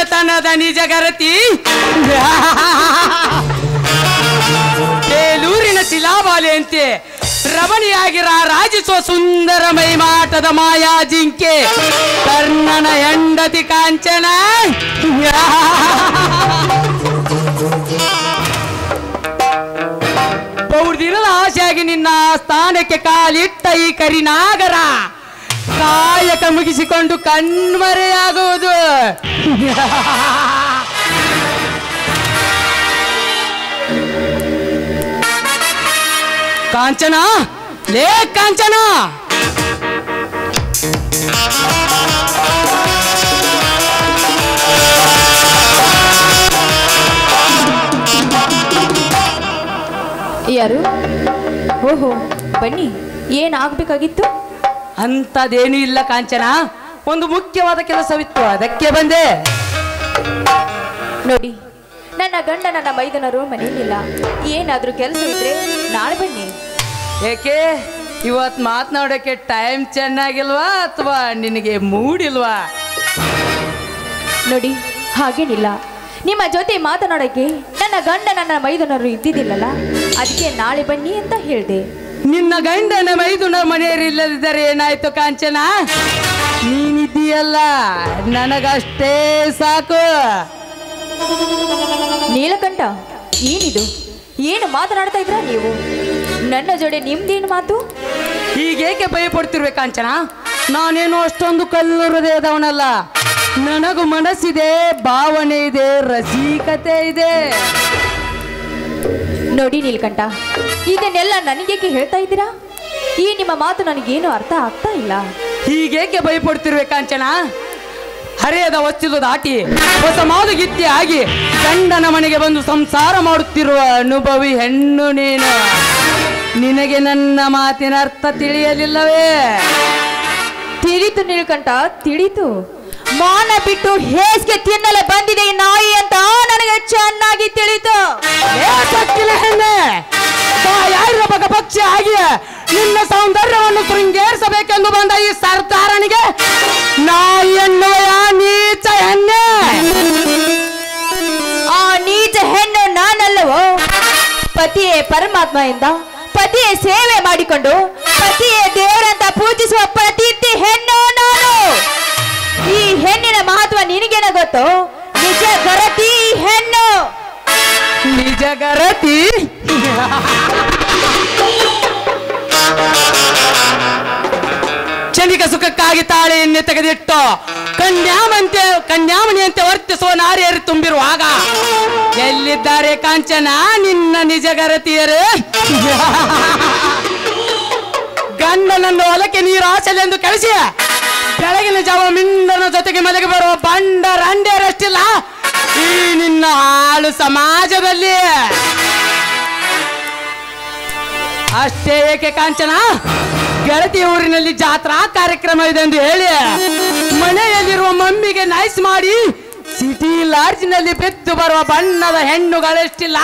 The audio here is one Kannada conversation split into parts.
ಗಂಡತನದ ನಿಜ ಗರತಿ ಬೇಲೂರಿನ ಶಿಲಾಬಾಲೆಯಂತೆ ರಮಣಿಯಾಗಿರ ರಾಜಿಸುವ ಸುಂದರ ಮೈಮಾಟದ ಮಾಯಾ ಜಿಂಕೆ ಕರ್ಣನ ಹೆಂಡತಿ ಕಾಂಚನ. ಬಹುದಿನದ ಆಸೆಯಾಗಿ ನಿನ್ನ ಸ್ಥಾನಕ್ಕೆ ಕಾಲಿಟ್ಟ ಈ ಕರಿನಾಗರ ಕಾಯಕ ಮುಗಿಸಿಕೊಂಡು ಕಣ್ಮರೆಯಾಗುವುದು. ಕಾಂಚನ, ಲೇ ಕಾಂಚನ, ಯಾರು? ಓಹೋ, ಬನ್ನಿ. ಏನಾಗಬೇಕಾಗಿತ್ತು? ಅಂಥದ್ದೇನೂ ಇಲ್ಲ ಕಾಂಚನ, ಒಂದು ಮುಖ್ಯವಾದ ಕೆಲಸವಿತ್ತು, ಅದಕ್ಕೆ ಬಂದೆ. ನೋಡಿ, ನನ್ನ ಗಂಡ ನನ್ನ ಮೈದನರು ಮನೆಯಲ್ಲಿಲ್ಲ. ಏನಾದರೂ ಕೆಲಸ ಇದ್ರೆ ನಾಳೆ ಬನ್ನಿ. ಏಕೆ ಇವತ್ತು ಮಾತನಾಡೋಕೆ ಟೈಮ್ ಚೆನ್ನಾಗಿಲ್ವಾ ಅಥವಾ ನಿನಗೆ ಮೂಡಿಲ್ವಾ? ನೋಡಿ, ಹಾಗೇನಿಲ್ಲ. ನಿಮ್ಮ ಜೊತೆ ಮಾತನಾಡೋಕ್ಕೆ ನನ್ನ ಗಂಡ ನನ್ನ ಮೈದನರು ಇದ್ದಿದ್ದಿಲ್ಲಲ್ಲ, ಅದಕ್ಕೆ ನಾಳೆ ಬನ್ನಿ ಅಂತ ಹೇಳಿದೆ. ನಿನ್ನ ಗಂಡನ ಮೈದುನ ಮನೆಯಲ್ಲಿಲ್ಲದಿದ್ದರೆ ಏನಾಯ್ತು ಕಾಂಚನ? ನೀನಿದ್ದೀಯಲ್ಲ, ನನಗಷ್ಟೇ ಸಾಕು. ನೀಲಕಂಠ, ಏನಿದು? ಏನು ಮಾತನಾಡ್ತಾ ಇದ್ರ ನೀವು? ನನ್ನ ಜೋಡಿ ನಿಮ್ದೇನು ಮಾತು? ಹೀಗೇಕೆ ಭಯಪಡ್ತಿರ್ವೆ ಕಾಂಚನ? ನಾನೇನು ಅಷ್ಟೊಂದು ಕಲ್ಲು ಹೃದಯದವನಲ್ಲ. ನನಗೂ ಮನಸ್ಸಿದೆ, ಭಾವನೆ ಇದೆ, ರಸಿಕತೆ ಇದೆ. ನೋಡಿ ನೀಲಕಂಠ, ಇದನ್ನೆಲ್ಲ ನನಗೇಕೆ ಹೇಳ್ತಾ ಇದ್ದೀರಾ? ಈ ನಿಮ್ಮ ಮಾತು ನನಗೇನು ಅರ್ಥ ಆಗ್ತಾ ಇಲ್ಲ. ಹೀಗೇಕೆ ಭಯಪಡ್ತಿರ್ವೆ ಕಾಂಚನ? ಹರಿಯದ ಹೊಚ್ಚಿಲು ದಾಟಿ ಹೊಸ ಮಾದುಗಿತ್ತಿ ಆಗಿ ಗಂಡನ ಮನೆಗೆ ಬಂದು ಸಂಸಾರ ಮಾಡುತ್ತಿರುವ ಅನುಭವಿ ಹೆಣ್ಣು ನೀನು. ನಿನಗೆ ನನ್ನ ಮಾತಿನ ಅರ್ಥ ತಿಳಿಯಲಿಲ್ಲವೇ? ತಿಳಿತು ನೀಲಕಂಠ, ತಿಳಿತು. ಮಾನ ಬಿಟ್ಟು ಹೇಸ್ಗೆ ತಿನ್ನಲು ಬಂದಿದೆ ಈ ನಾಯಿ ಅಂತ ನನಗೆ ಚೆನ್ನಾಗಿ ತಿಳಿತು. ಯಾರ ಬಗ್ಗೆ ಪಕ್ಷಿ ಆಗಿ ನಿನ್ನ ಸೌಂದರ್ಯವನ್ನು ಶೃಂಗೇರಿಸಬೇಕೆಂದು ಬಂದ ಈ ಸರ್ದಾರನಿಗೆ ನಾಯಿ ಎನ್ನುವ ನೀಚ ಹೆಣ್ಣೆ. ಆ ನೀಚ ಹೆಣ್ಣು ನಾನಲ್ಲವೋ? ಪತಿಯೇ ಪರಮಾತ್ಮ ಎಂದ ಪತಿಯೇ ಸೇವೆ ಮಾಡಿಕೊಂಡು ಪತಿಯೇ ದೇವರಂತ ಪೂಜಿಸುವ ಪತಿತ್ತಿ ಹೆಣ್ಣು ನಾನು. ಈ ಹೆಣ್ಣಿನ ಮಹತ್ವ ನಿನಗೇನ ಗೊತ್ತು? ನಿಜ ಗರತಿ ಹೆಣ್ಣು. ನಿಜ ಗರತಿ? ಕ್ಷಣಿಕ ಸುಖಕ್ಕಾಗಿ ತಾಳೆಯನ್ನೇ ತೆಗೆದಿಟ್ಟು ಕನ್ಯಾಮಣಿಯಂತೆ ವರ್ತಿಸುವ ನಾರಿಯರು ತುಂಬಿರುವಾಗ ಎಲ್ಲಿದ್ದಾರೆ ಕಾಂಚನ ನಿನ್ನ ನಿಜ ಗರತಿಯರು? ಗಂಡನನ್ನು ಹೊಲಕ್ಕೆ ನೀರು ಆಸಲೆಂದು ಕಳಿಸಿ ಬೆಳಗಿನ ಜಾವ ಮಿಂಡನ ಜೊತೆಗೆ ಮನೆಗೆ ಬರುವ ಬಂಡರಂಡ್ಯರಷ್ಟಿಲ್ಲ ಈ ನಿನ್ನ ಹಾಳು ಸಮಾಜದಲ್ಲಿ. ಅಷ್ಟೇ ಏಕೆ ಕಾಂಚನ, ಗೆಳತಿ ಊರಿನಲ್ಲಿ ಜಾತ್ರಾ ಕಾರ್ಯಕ್ರಮ ಇದೆ ಎಂದು ಹೇಳಿ ಮನೆಯಲ್ಲಿರುವ ಮಮ್ಮಿಗೆ ನೈಸ್ ಮಾಡಿ ಸಿಟಿ ಲಾಡ್ಜ್ನಲ್ಲಿ ಬಿದ್ದು ಬರುವ ಬಣ್ಣದ ಹೆಣ್ಣುಗಳೆಷ್ಟಿಲ್ಲ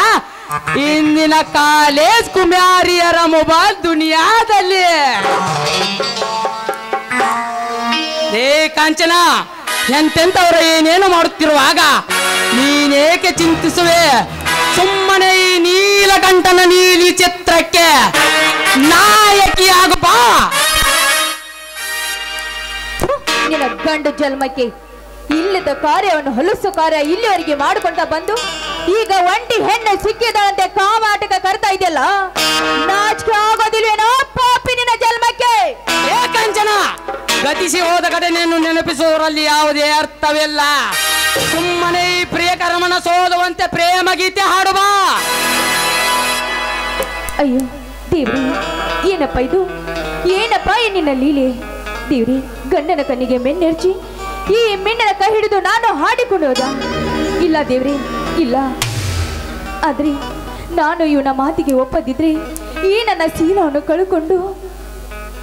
ಇಂದಿನ ಕಾಲೇಜ್ ಕುಮಾರಿಯರ ಮೊಬೈಲ್ ದುನಿಯಾದಲ್ಲಿ. ಏ ಕಾಂಚನ, ಎಂತೆಂಥವರು ಏನೇನು ಮಾಡುತ್ತಿರುವಾಗ ನೀನೇಕೆ ಚಿಂತಿಸುವೆ? ಸುಮ್ಮನೆ ಈ ನೀಲಕಂಠನ ನೀಲಿ ಚಿತ್ರಕ್ಕೆ ನಾಯಕಿಯಾಗು ಬಾ. ನಿನ್ನ ಗಂಡು ಜನ್ಮಕ್ಕೆ ಇಲ್ಲದ ಕಾರ್ಯವನ್ನು ಹೊಲಸು ಕಾರ್ಯ ಇಲ್ಲಿವರೆಗೆ ಮಾಡಿಕೊಂಡ ಬಂದು ಈಗ ಒಂಟಿ ಹೆಣ್ಣು ಸಿಕ್ಕಿದಂತೆ ಕಾಮಾಟಕ ಕರ್ತಾ ಇದೆಯಲ್ಲ, ನಾಚಿಕೆ ಆಗೋದಿಲ್ವೇನೋ ಪಾಪಿ ನಿನ್ನ ಜನ್ಮಕ್ಕೆ? ಏ ಕಾಂಚನ, ಗತಿಸಿ ಹೋದ ಘಟನೆಯನ್ನು ನೆನಪಿಸುವುದರಲ್ಲಿ ಯಾವುದೇ ಅರ್ಥವಿಲ್ಲ. ಸುಮ್ಮನೆ ಈ ಪ್ರಿಯಕರಮನ ಸೋಲುವಂತೆ ಪ್ರೇಮ ಗೀತೆ ಹಾಡುವ. ಅಯ್ಯೋ ದೇವ್ರಿ, ಏನಪ್ಪ ಇದು? ಏನಪ್ಪ ನಿನ್ನ ಲೀಲೆ? ದೇವ್ರಿ, ಗಂಡನ ಕಣ್ಣಿಗೆ ಮೆನ್ನೆರ್ಚಿ ಈ ಮೆಣ್ಣನ ಕೈ ಹಿಡಿದು ನಾನು ಹಾಡಿಕೊಂಡು ಹೋದ? ಇಲ್ಲ ದೇವ್ರಿ, ಇಲ್ಲ. ಆದ್ರೆ ನಾನು ಇವನ ಮಾತಿಗೆ ಒಪ್ಪದಿದ್ರೆ ಈ ನನ್ನ ಶೀಲವನ್ನು ಕಳ್ಕೊಂಡು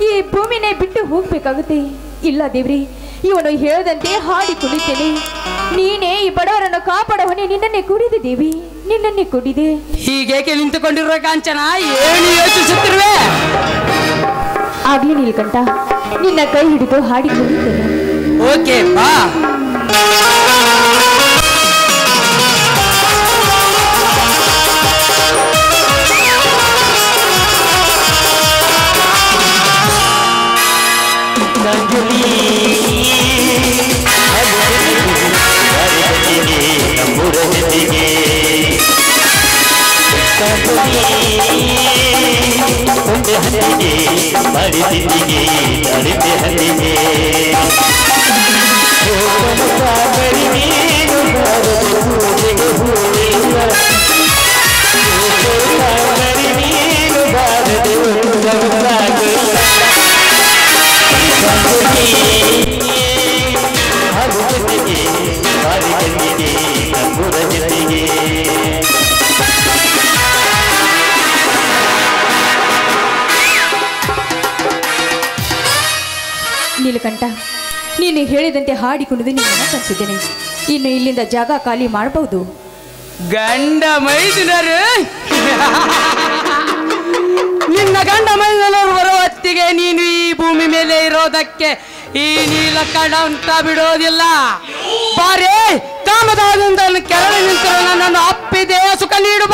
ಈ ಭೂಮಿನೇ ಬಿಟ್ಟು ಹೋಗ್ಬೇಕಾಗುತ್ತೆ. ಇಲ್ಲ ದೇವ್ರಿ, ಇವನು ಹೇಳದಂತೆ ಹಾಡಿ ಕುಡಿತೇನೆ. ನೀನೇ ಈ ಬಡವರನ್ನು ಕಾಪಾಡವನೇ, ನಿನ್ನನ್ನೇ ಕುಡಿದೆ ದೇವಿ, ನಿನ್ನನ್ನೇ ಕುಡಿದೆ. ಹೀಗೇಕೆ ನಿಂತುಕೊಂಡಿರುವ ಕಾಂಚನ, ಏನು ಯೋಚಿಸುತ್ತಿರುವೆ? ಆಗ್ಲಿ ನೀಲಕಂಠ, ನಿನ್ನ ಕೈ ಹಿಡಿದು ಹಾಡಿ ಕುಡಿತೇನೆ. ಓಕೆ ಬಾ. ಮಡಿಸಿಗೆ ತಡಿತೆ ಹಲ್ಲಿಗೆ ಸಾಗರಿ ನೀನು ಬಾರದೆ ಹೂವಿಲ್ಲ ಸಾಗರಿ ನೀನು ಬಾರದೆ ಅದು ಜೊತೆಗೆ ಬಾರಿ ಜೊತೆಗೆ ನಮ್ಮೂರ ಜೊತೆಗೆ ನೀಲಕಂಠ, ನೀನು ಹೇಳಿದಂತೆ ಹಾಡಿಕೊಂಡು ನಿನ್ನ ಕಲಿಸಿದ್ದೇನೆ. ಇನ್ನು ಇಲ್ಲಿಂದ ಜಾಗ ಖಾಲಿ ಮಾಡಬಹುದು. ಗಂಡ ಮೈದುನರು ನಿನ್ನ ಗಂಡ ಮೈದುನರು ಬರೋ ಹೊತ್ತಿಗೆ ನೀನು ಈ ಭೂಮಿ ಮೇಲೆ ಇರೋದಕ್ಕೆ ಈ ನೀಲಕಂಠ ಬಿಡೋದಿಲ್ಲ. ಬಾರೇ ಕಾಮದಾದಿಂದ ಕೆಳಗೆ ನಿಂತರು ನನ್ನನ್ನು ಅಪ್ಪಿದೆ ಸುಖ ನೀಡುವ.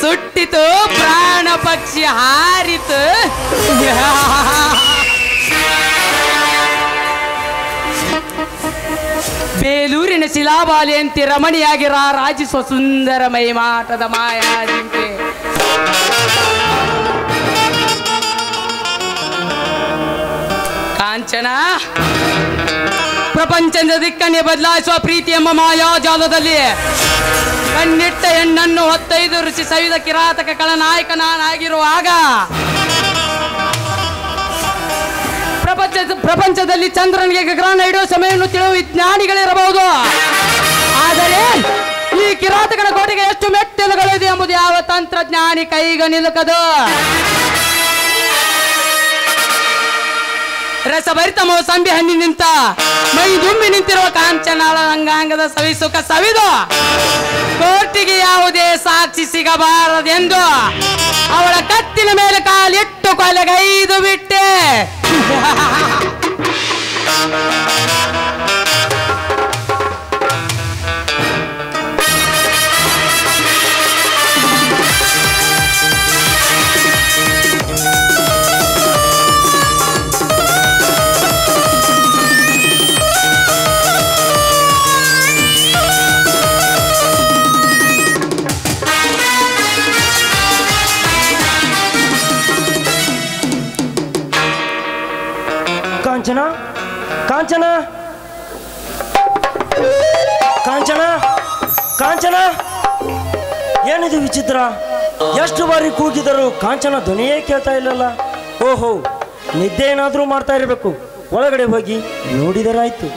ಸುಟ್ಟಿತು ಪ್ರಾಣ ಪಕ್ಷಿ ಹಾರಿತು. ಬೇಲೂರಿನ ಶಿಲಾಬಾಲೆಯಂತೆ ರಮಣಿಯಾಗಿ ರಾಜಿಸುವ ಸುಂದರ ಮೈಮಾಟದ ಮಾಯಾಜಿಂಕೆ. ಕಾಂಚನ, ಪ್ರಪಂಚದ ದಿಕ್ಕನ್ನೇ ಬದಲಾಯಿಸುವ ಪ್ರೀತಿ ಎಂಬ ಮಾಯಾಜಾಲದಲ್ಲಿ ಕಣ್ಣಿಟ್ಟ ಹೆಣ್ಣನ್ನು 15 ಋಷಿ ಸವಿದ ಕಿರಾತಕ ಕಳನಾಯಕ ನಾನಾಗಿರುವಾಗ ಪ್ರಪಂಚದಲ್ಲಿ ಚಂದ್ರನಿಗೆ ಗ್ರಹಣ ಹಿಡಿಯುವ ಸಮಯವನ್ನು ತಿಳಿಯುವ ವಿಜ್ಞಾನಿಗಳಿರಬಹುದು. ಆದರೆ ಈ ಕಿರಾತಕನ ಕೋಟೆಗೆ ಎಷ್ಟು ಮೆಟ್ಟಿಲುಗಳಿದೆ ಎಂಬುದು ಯಾವ ತಂತ್ರಜ್ಞಾನಿ ಕೈಗೆ ನಿಲುಕದು. ರಸಭರಿತ ಮೋಸಂಬಿ ಹಣ್ಣಿನಿಂತ ಮೈ ದುಂಬಿ ನಿಂತಿರುವ ಕಾಂಚನಾಳ ಅಂಗಾಂಗದ ಸವಿಸುಖ ಸವಿದು ಕೋರ್ಟಿಗೆ ಯಾವುದೇ ಸಾಕ್ಷಿ ಸಿಗಬಾರದೆಂದು ಅವಳ ಕತ್ತಿನ ಮೇಲೆ ಕಾಲಿಟ್ಟು ಕೊಲೆಗೈದು ಬಿಟ್ಟೆ. ಕಾಂಚನ, ಕಾಂಚನ, ಕಾಂಚನ, ಕಾಂಚನ, ಏನಿದು ವಿಚಿತ್ರ? ಎಷ್ಟು ಬಾರಿ ಕೂಗಿದರು ಕಾಂಚನ ಧ್ವನಿಯೇ ಕೇಳ್ತಾ ಇಲ್ಲಲ್ಲ. ಓಹೋ, ನಿದ್ದೆ ಏನಾದರೂ ಮಾಡ್ತಾ ಇರಬೇಕು. ಒಳಗಡೆ ಹೋಗಿ ನೋಡಿದರಾಯ್ತು.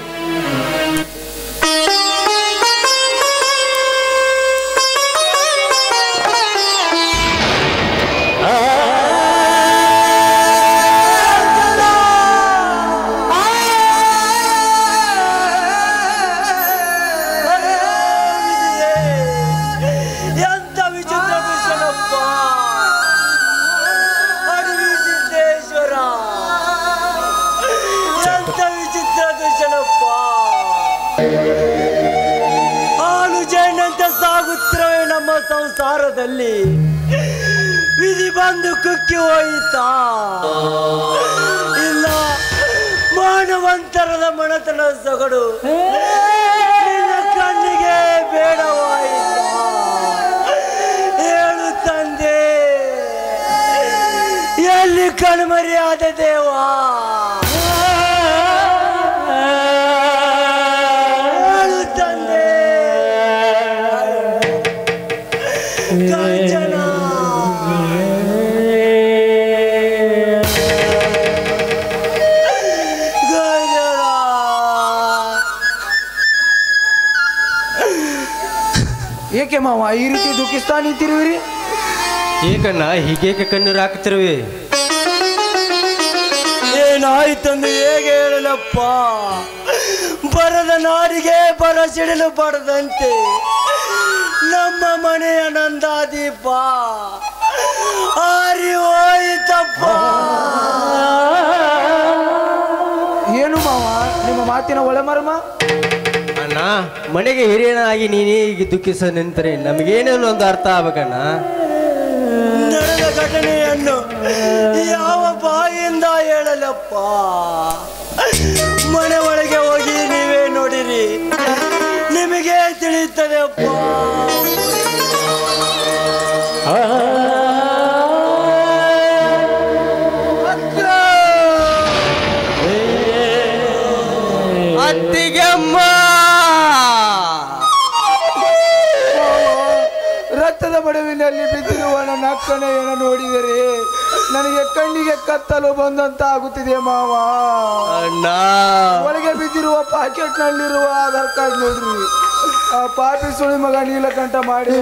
ಸಾಗುತ್ತಿರವೇ ನಮ್ಮ ಸಂಸಾರದಲ್ಲಿ ವಿಧಿ ಬಂದು ಕುಕ್ಕಿ ಹೋಯಿತಾ? ಇಲ್ಲ, ಮಾನವಂತರದ ಮನತನ ಸೊಗಡು ನಿನ್ನ ಕಣ್ಣಿಗೆ ಬೇಡವಾಯಿತ ಹೇಳು ತಂದೆ, ಎಲ್ಲಿ ಕಣ್ಮರಿಯಾದ ದೇವಾ? ಹೇಳು ತಂದೆ. ಕಾಂಚನ ಏಕೆ ಮಾವ ಈ ರೀತಿ ದುಃಖಿಸ್ತಾ ನಿಂತಿರುವಿರಿ? ಏಕಣ್ಣ ಹೀಗೇಕೆ ಕಣ್ಣೀರು ಹಾಕ್ತಿರುವೆ? ಏನಾಯ್ತಂದು ಹೇಗೆ ಹೇಳಲಪ್ಪ? ಬರದ ನಾಡಿಗೆ ಬರ ಸಿಡಿಲು ಬಡದಂತೆ ನಮ್ಮ ಮನೆಯ ನಂದಾದೀಪ ಆರಿ ಹೋಯಿತಪ್ಪ. ಏನು ಮಾವ ನಿಮ್ಮ ಮಾತಿನ ಒಳಮರ್ಮ? ಅಣ್ಣ, ಮನೆಗೆ ಹಿರಿಯನಾಗಿ ನೀನೇ ಈಗ ದುಃಖಿಸ ನಿಂತರೆ ನಮಗೇನೇನು ಒಂದು ಅರ್ಥ ಆಗ್ಬೇಕಣ್ಣ. ನಡೆದ ಘಟನೆಯನ್ನು ಯಾವ ಬಾಯಿಂದ ಹೇಳಲಪ್ಪ? ಮನೆ ಒಳಗೆ ಹೋಗಿ ನೀವೇ ನೋಡಿರಿ, ನಿಮಗೆ ತಿಳಿಯುತ್ತದೆ ಅಪ್ಪ. ಅತ್ತಿಗೆಮ್ಮ ರಕ್ತದ ಬಡವಿನಲ್ಲಿ ಬಿದ್ದಿರುವ ನನ್ನ ಅಕ್ಕನೆಯನ್ನು ನೋಡಿದರೆ ನನಗೆ ಕಣ್ಣಿಗೆ ಕತ್ತಲು ಬಂದಂತ ಆಗುತ್ತಿದೆ ಮಾವ. ಅಣ್ಣ, ಒಳಗೆ ಬಿದ್ದಿರುವ ಪಾಕೆಟ್ ನಲ್ಲಿರುವ ಆಧಾರ್ ಕಾರ್ಡ್ ನೋಡ್ರಿ. ಆ ಪಾಪಿ ಸುಳಿ ಮಗ ನೀಲಕಂಠ ಮಾಡಿ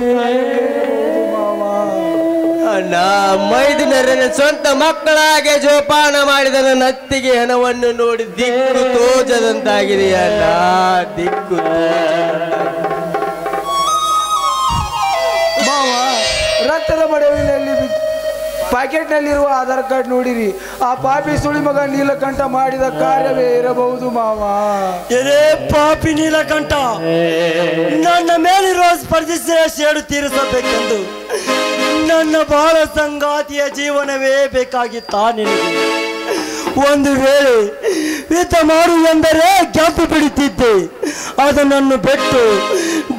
ಮಾವ. ಅಣ್ಣ, ಮೈದಿನರನ್ನ ಸ್ವಂತ ಮಕ್ಕಳಾಗೆ ಜೋಪಾನ ಮಾಡಿದ ನನ್ನ ಅತ್ತಿಗೆ ಹಣವನ್ನು ನೋಡಿ ದಿಕ್ಕು ತೋಚದಂತಾಗಿದೆ ಅಣ್ಣ, ದಿಕ್ಕು ಮಾವ, ರಕ್ತದ ಬಡವಿನಲ್ಲಿ ಪ್ಯಾಕೆಟ್ ನಲ್ಲಿರುವ ಆಧಾರ್ ಕಾರ್ಡ್ ನೋಡಿರಿ. ಆ ಪಾಪಿ ಸುಳಿ ಮಗ ನೀಲಕಂಠ ಮಾಡಿದ ಕಾರ್ಯವೇ ಇರಬಹುದು ಮಾವ. ಎರೇ ಪಾಪಿ ನೀಲಕಂಠ, ನನ್ನ ಮೇಲಿರುವ ಸ್ಪರ್ಧಿಸಿದ ಸೇಡು ತೀರಿಸಬೇಕೆಂದು ನನ್ನ ಬಾಳ ಸಂಗಾತಿಯ ಜೀವನವೇ ಬೇಕಾಗಿತ್ತಾ ನಿನಗೆ? ಒಂದು ವೇಳೆ ಹಿತ ಮಾಡುವೆಂದರೆ ಗೆದ್ದು ಬಿಡುತ್ತಿದ್ದೆ. ಅದನ್ನು ಬಿಟ್ಟು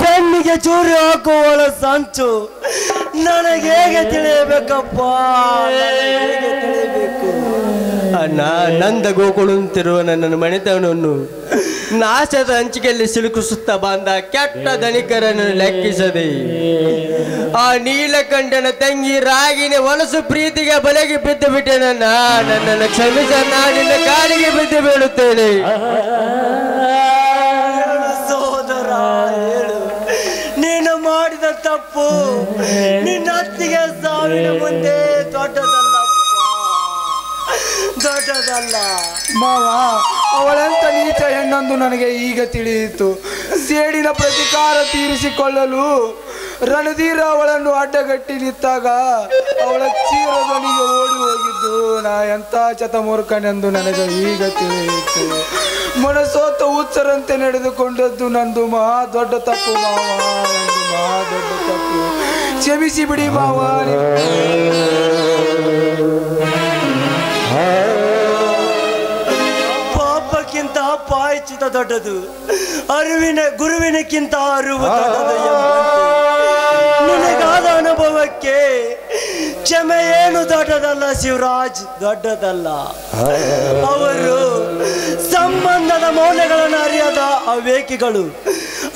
ಬೆನ್ನಿಗೆ ಚೂರಿ ಹಾಕುವಳ ಸಂಚು ನನಗೆ ಹೇಗೆ ತಿಳಿಯಬೇಕಪ್ಪ? ಹೇಗೆ ತಿಳಿಯಬೇಕು? ಅಣ್ಣ, ನಂದ ಗೋಕುಳಂತಿರುವ ನನ್ನ ಮನೆತನವನ್ನು ನಾಶದ ಹಂಚಿಕೆಯಲ್ಲಿ ಸಿಲುಕಿಸುತ್ತಾ ಬಂದ ಕೆಟ್ಟ ಧನಿಕರನ್ನು ಲೆಕ್ಕಿಸದೆ ಆ ನೀಲಕಂಠನ ತಂಗಿ ರಾಗಿನ ಹೊಲಸು ಪ್ರೀತಿಗೆ ಬಲೆಗೆ ಬಿದ್ದು ಬಿಟ್ಟೆ. ನನ್ನನ್ನು ಕ್ಷಮಿಸ, ನಿನ್ನ ಕಾಲಿಗೆ ಬಿದ್ದು ಬೀಳುತ್ತೇನೆ. ಸೋದರ, ಹೇಳು, ನೀನು ಮಾಡಿದ ತಪ್ಪು ನಿನ್ನ ಅತ್ತಿಗೆ ಸಾವಿನ ಮುಂದೆ ದೊಡ್ಡದಲ್ಲ ಮಾವ. ಅವಳೆಂತ ನೀಚ ಹೆಣ್ಣೊಂದು ನನಗೆ ಈಗ ತಿಳಿಯಿತು. ಸೇಡಿನ ಪ್ರತಿಕಾರ ತೀರಿಸಿಕೊಳ್ಳಲು ರಣಧೀರ ಅವಳನ್ನು ಅಡ್ಡಗಟ್ಟಿ ನಿಂತಾಗ ಅವಳ ಚೀರದೊನಿಗೆ ಓಡಿ ಹೋಗಿದ್ದು ನಾ ಎಂಥ ಚತಮೂರ್ಖನೆಂದು ನನಗೆ ಈಗ ತಿಳಿಯಿತು. ಮನಸೋತ ಹುಚ್ಚರಂತೆ ನಡೆದುಕೊಂಡದ್ದು ನಂದು ಮಹಾ ದೊಡ್ಡ ತಪ್ಪು ಮಾವ, ನಂದು ಮಹಾ ದೊಡ್ಡ ತಪ್ಪು. ಕ್ಷಮಿಸಿ ಬಿಡಿ ಮಾವ. ಪಾಪಕ್ಕಿಂತ ಪಾಯಚಿತ ದೊಡ್ಡದು, ಗುರುವಿನಕ್ಕಿಂತ ಅರಿವು ದೊಡ್ಡದು ನಿನಗಾದ ಅನುಭವಕ್ಕೆ ಕ್ಷಮೆ ಏನು ದೊಡ್ಡದಲ್ಲ ಶಿವರಾಜ್, ದೊಡ್ಡದಲ್ಲ. ಅವರು ಸಂಬಂಧದ ಮೌಲ್ಯಗಳನ್ನು ಅರಿಯದ ಅವೇಕಿಗಳು.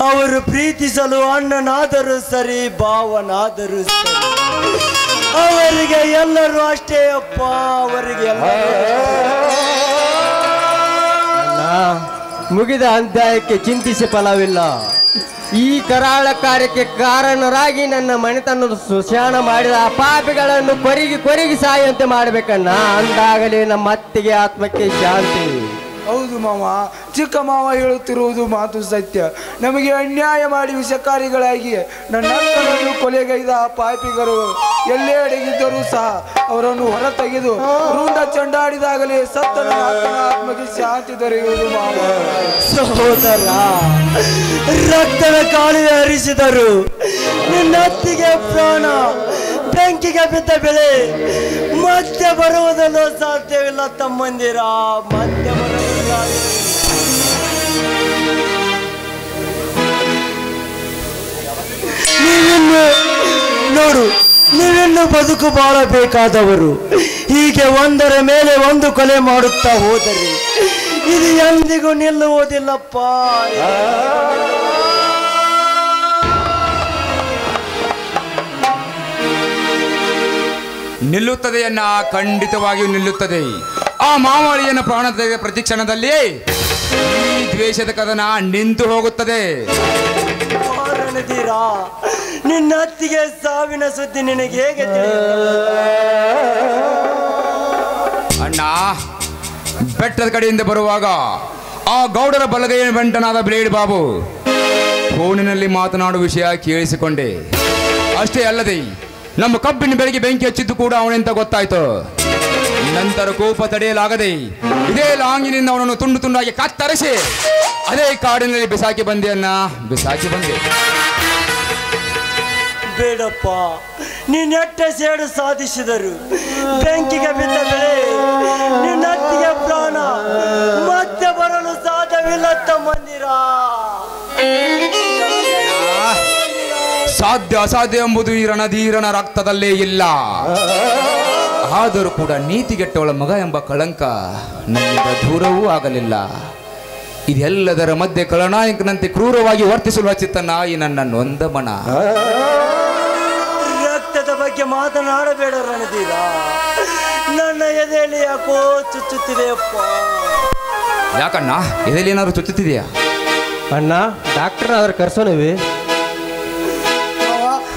ಅವರು ಪ್ರೀತಿಸಲು ಅಣ್ಣನಾದರೂ ಸರಿ, ಭಾವನಾದರೂ ಸರಿ, ಅವರಿಗೆ ಎಲ್ಲರೂ ಅಷ್ಟೇ ಅಪ್ಪ, ಅವರಿಗೆ ಮುಗಿದ ಅಧ್ಯಾಯಕ್ಕೆ ಚಿಂತಿಸಿ ಫಲವಿಲ್ಲ. ಈ ಕರಾಳ ಕಾರ್ಯಕ್ಕೆ ಕಾರಣರಾಗಿ ನನ್ನ ಮನೆತನದ ಸುಶಾನ ಮಾಡಿದ ಆ ಪಾಪಿಗಳನ್ನು ಕೊರಗಿ ಸಾಯುವಂತೆ ಮಾಡಬೇಕಣ್ಣ. ಅಂದಾಗಲೇ ನಮ್ಮ ಅತ್ತಿಗೆ ಆತ್ಮಕ್ಕೆ ಶಾಂತಿ. ಹೌದು ಮಾವ, ಚಿಕ್ಕ ಮಾವ ಹೇಳುತ್ತಿರುವುದು ಮಾತು ಸತ್ಯ. ನಮಗೆ ಅನ್ಯಾಯ ಮಾಡಿ ವಿಷಕಾರಿಗಳಾಗಿ ನನ್ನ ಅಕ್ಕನನ್ನು ಕೊಲೆಗೈದ ಆ ಪಾಪಿಗರು ಎಲ್ಲೇ ಅಡಗಿದ್ದರೂ ಸಹ ಅವರನ್ನು ಹೊರ ತೆಗೆದು ರುಂಡ ಚಂಡಾಡಿದಾಗಲೇ ಸತ್ತ ನನ್ನ ಅಕ್ಕನ ಆತ್ಮಕ್ಕೆ ಶಾಂತಿ ದೊರೆಯುವುದು ಮಾವ. ಸಹೋದರ, ರಕ್ತದ ಕಾಲುವೆ ಹರಿಸಿದರು ನಿನ್ನ ಅತ್ತಿಗೆ ಪ್ರಾಣ ಬೆಂಕಿಗೆ ಬಿದ್ದ ಬೆಳೆ ಮತ್ತೆ ಬರುವುದನ್ನು ಸಾಧ್ಯವಿಲ್ಲ ತಮ್ಮಂದಿರ, ಮತ್ತೆ ಬರುವುದಿಲ್ಲ. ನೋಡು, ನೀವಿನ್ನು ಬದುಕು ಬಾಳಬೇಕಾದವರು ಹೀಗೆ ಒಂದರ ಮೇಲೆ ಒಂದು ಕೊಲೆ ಮಾಡುತ್ತಾ ಹೋದರೆ ಇದು ಎಂದಿಗೂ ನಿಲ್ಲುವುದಿಲ್ಲಪ್ಪ. ನಿಲ್ಲುತ್ತದೆಯನ್ನ, ಖಂಡಿತವಾಗಿಯೂ ನಿಲ್ಲುತ್ತದೆ. ಆ ಮಾವಳಿಯನ್ನ ಪ್ರಾಣ ತೆಗೆದ ಪ್ರತಿ ಕ್ಷಣದಲ್ಲಿ ಈ ದ್ವೇಷದ ಕದನ ನಿಂತು ಹೋಗುತ್ತದೆ. ನಿನ್ನ ಅತ್ತಿಗೆ ಸಾವಿನ ಸುದ್ದಿ ನಿನಗೆ ಹೇಗೆ ಅಣ್ಣ, ಬೆಟ್ಟದ ಕಡೆಯಿಂದ ಬರುವಾಗ ಆ ಗೌಡರ ಬಲಗೈಯ ಬಂಟನಾದ ಬ್ಲೇಡ್ ಬಾಬು ಫೋನಿನಲ್ಲಿ ಮಾತನಾಡುವ ವಿಷಯ ಕೇಳಿಸಿಕೊಂಡೆ. ಅಷ್ಟೇ ಅಲ್ಲದೆ ನಮ್ಮ ಕಬ್ಬಿನ ಬೆಳೆಗೆ ಬೆಂಕಿ ಹಚ್ಚಿದ್ದು ಕೂಡ ಅವನೆಂತ ಗೊತ್ತಾಯ್ತು. ನಂತರ ಕೋಪ ತಡೆಯಲಾಗದೆ ಇದೇ ಲಾಂಗಿನಿಂದ ಅವನನ್ನು ತುಂಡು ತುಂಡಾಗಿ ಕತ್ತರಿಸಿ ಅದೇ ಕಾಡಿನಲ್ಲಿ ಬಿಸಾಕಿ ಬಂದೆ ಅಣ್ಣ, ಬಿಸಾಕಿ ಬಂದೆ. ಬೇಡಪ್ಪ, ನೀನೆಟ್ಟ ಸೇಡು ಸಾಧಿಸಿದರು ಬೆಂಕಿಗೆ ಬಿದ್ದ ಬೆಳೆ ನಿನ್ನ ಅತ್ತಿಗೆ ಪ್ರಾಣ ಮತ್ತೆ ಬರಲು ಸಾಧ್ಯವಿಲ್ಲ ತಮ್ಮಂದಿರ. ಸಾಧ್ಯ ಅಸಾಧ್ಯ ಎಂಬುದು ಈ ರಣಧೀರನ ರಕ್ತದಲ್ಲೇ ಇಲ್ಲ. ಆದರೂ ಕೂಡ ನೀತಿಗೆಟ್ಟವಳ ಮಗ ಎಂಬ ಕಳಂಕ ನನ್ನಿಂದ ದೂರವೂ ಆಗಲಿಲ್ಲ. ಇದೆಲ್ಲದರ ಮಧ್ಯೆ ಖಳನಾಯಕನಂತೆ ಕ್ರೂರವಾಗಿ ವರ್ತಿಸಲು ಹಚ್ಚಿತ್ತನ್ನ ಈ ನನ್ನ ನೊಂದ ಮನ. ರಕ್ತದ ಬಗ್ಗೆ ಮಾತನಾಡಬೇಡ ರಣಧೀರ, ನನ್ನ ಎದೆಯಲ್ಲಿ ಯಾಕೋ ಚುಚ್ಚುತ್ತಿದೆಯಪ್ಪ. ಯಾಕಣ್ಣ, ಎದೆಯಲ್ಲಿ ಏನಾದ್ರು ಚುಚ್ಚುತ್ತಿದೆಯಾ? ಅಣ್ಣ, ಡಾಕ್ಟರ್ ಆದ್ರೆ ಕರ್ಸೋಣವಿ.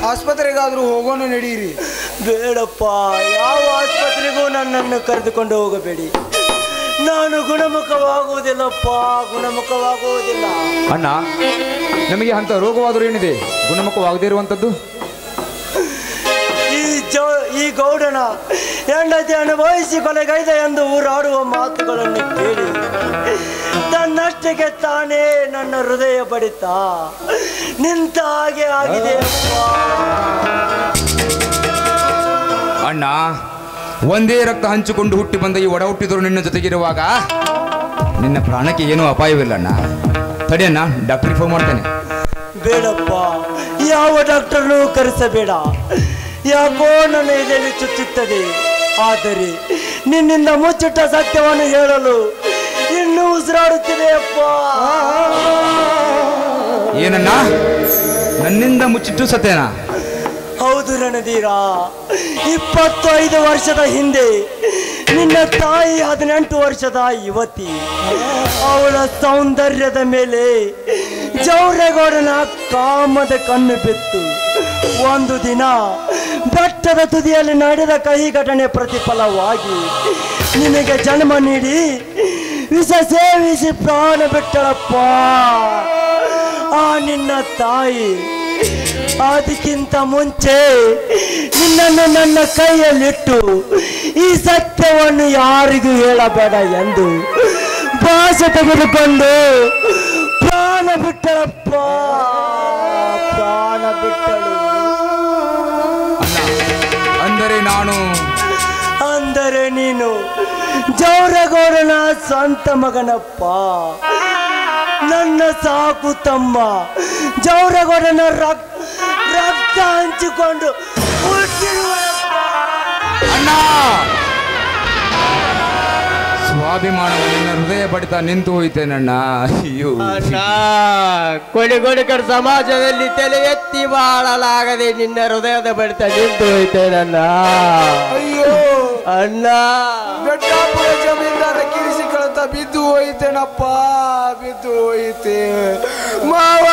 ಆಸ್ಪತ್ರೆಗಾದ್ರೂ ಹೋಗೋಣ ನಡೀರಿ. ಬೇಡಪ್ಪ, ಯಾವ ಆಸ್ಪತ್ರೆಗೂ ನನ್ನನ್ನು ಕರೆದುಕೊಂಡು ಹೋಗಬೇಡಿ. ನಾನು ಗುಣಮುಖವಾಗುವುದಿಲ್ಲಪ್ಪ, ಗುಣಮುಖವಾಗುವುದಿಲ್ಲ. ಅಣ್ಣ, ನಮಗೆ ಅಂತ ರೋಗವಾದರೂ ಏನಿದೆ ಗುಣಮುಖವಾಗದೇ ಇರುವಂಥದ್ದು? ಈ ಗೌಡನ ಹೆಂಡತಿ ಅನುಭವಿಸಿ ಕೊಲೆಗೈದ ಎಂದು ಊರಾಡುವ ಮಾತುಗಳನ್ನು ಕೇಳಿ ತನ್ನಷ್ಟಕ್ಕೆ ತಾನೇ ನನ್ನ ಹೃದಯ ಬಡಿತ ನಿಂತ ಹಾಗೆ ಆಗಿದೆ. ಅಣ್ಣ, ಒಂದೇ ರಕ್ತ ಹಂಚಿಕೊಂಡು ಹುಟ್ಟಿ ಬಂದ ಈ ಒಡ ಹುಟ್ಟಿದ್ರು ನಿನ್ನ ಜೊತೆಗಿರುವಾಗ ನಿನ್ನ ಪ್ರಾಣಕ್ಕೆ ಏನೂ ಅಪಾಯವಿಲ್ಲ ಅಣ್ಣ. ತಡೆಯಣ್ಣ, ಡಾಕ್ಟ್ರಿಗೆ ಫೋನ್ ಮಾಡ್ತೇನೆ. ಬೇಡಪ್ಪ, ಯಾವ ಡಾಕ್ಟರ್ನೂ ಕರೆಸಬೇಡ. ಯಾಕೋ ನನ್ನ ಎದೆಯಲ್ಲಿ ಚುಚ್ಚುತ್ತದೆ. ಆದರೆ ನಿನ್ನಿಂದ ಮುಚ್ಚಿಟ್ಟ ಸತ್ಯವನ್ನು ಹೇಳಲು ಇನ್ನೂ ಉಸಿರಾಡುತ್ತಿದೆಯಪ್ಪ. ಏನಣ್ಣ, ನನ್ನಿಂದ ಮುಚ್ಚಿಟ್ಟು ಸತ್ಯನಾ? ಹೌದು ರಣಧೀರ, 25 ವರ್ಷದ ಹಿಂದೆ ನಿನ್ನ ತಾಯಿ 18 ವರ್ಷದ ಯುವತಿ ಅವಳ ಸೌಂದರ್ಯದ ಮೇಲೆ ಜೌರೇಗೌಡನ ಕಾಮದ ಕಣ್ಣು ಬಿತ್ತು. ಒಂದು ದಿನ ಬೆಟ್ಟದ ತುದಿಯಲ್ಲಿ ನಡೆದ ಕಹಿ ಘಟನೆ ಪ್ರತಿಫಲವಾಗಿ ನಿನಗೆ ಜನ್ಮ ನೀಡಿ ವಿಷ ಸೇವಿಸಿ ಪ್ರಾಣ ಬಿಟ್ಟಳಪ್ಪ ಆ ನಿನ್ನ ತಾಯಿ. ಅದಕ್ಕಿಂತ ಮುಂಚೆ ನಿನ್ನನ್ನು ನನ್ನ ಕೈಯಲ್ಲಿಟ್ಟು ಈ ಸತ್ಯವನ್ನು ಯಾರಿಗೂ ಹೇಳಬೇಡ ಎಂದು ಭಾಷೆ ತೆಗೆದುಕೊಂಡು ಪ್ರಾಣ ಬಿಟ್ಟಳಪ್ಪ, ಪ್ರಾಣ ಬಿಟ್ಟಳು. ಅಂದರೆ ನೀನು ಜೌರೇಗೌಡನ ಸ್ವಂತ ಮಗನಪ್ಪ. ನನ್ನ ಸಾಕು ತಮ್ಮ ಜೌರೇಗೌಡನ ರಕ್ತ ಹಂಚಿಕೊಂಡು ಅಣ್ಣ, ಸ್ವಾಭಿಮಾನವು ನಿನ್ನ ಹೃದಯ ಬಡಿತ ನಿಂತು ಹೋಯ್ತೇನಣ್ಣ. ಅಯ್ಯೋ ಅಣ್ಣ, ಕೊಡಿಗೊಡಿಕರ ಸಮಾಜದಲ್ಲಿ ತಲೆ ಎತ್ತಿ ಬಾಳಲಾಗದೆ ನಿನ್ನ ಹೃದಯದ ಬಡಿತ ನಿಂತು ಹೋಯ್ತೇನಣ್ಣ. ಅಯ್ಯೋ ಅಣ್ಣ, ಬೆಟ್ಟಾಪುರ ಜಮೀನ್ದಾರ ಕಿರಿಸಿ ಕಳತ ಬಿದ್ದು ಹೋಯ್ತೇನಪ್ಪ, ಬಿದ್ದು ಹೋಯ್ತೆ ಮಾವ.